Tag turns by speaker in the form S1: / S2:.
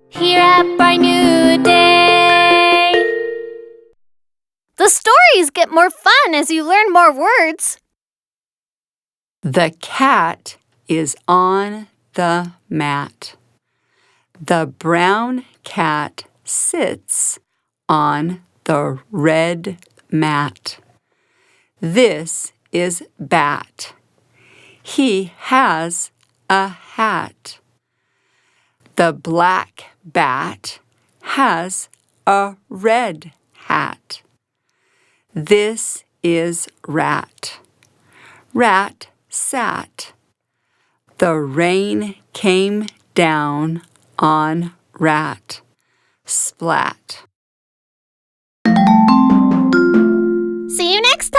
S1: Here up our new day. The stories get more fun as you learn more words.
S2: The cat is on the mat. The brown cat sits on the red mat. This is Bat. He has a hat. The black bat has a red hat. This is Rat. Rat sat. The rain came down on Rat. Splat.
S1: See you next time.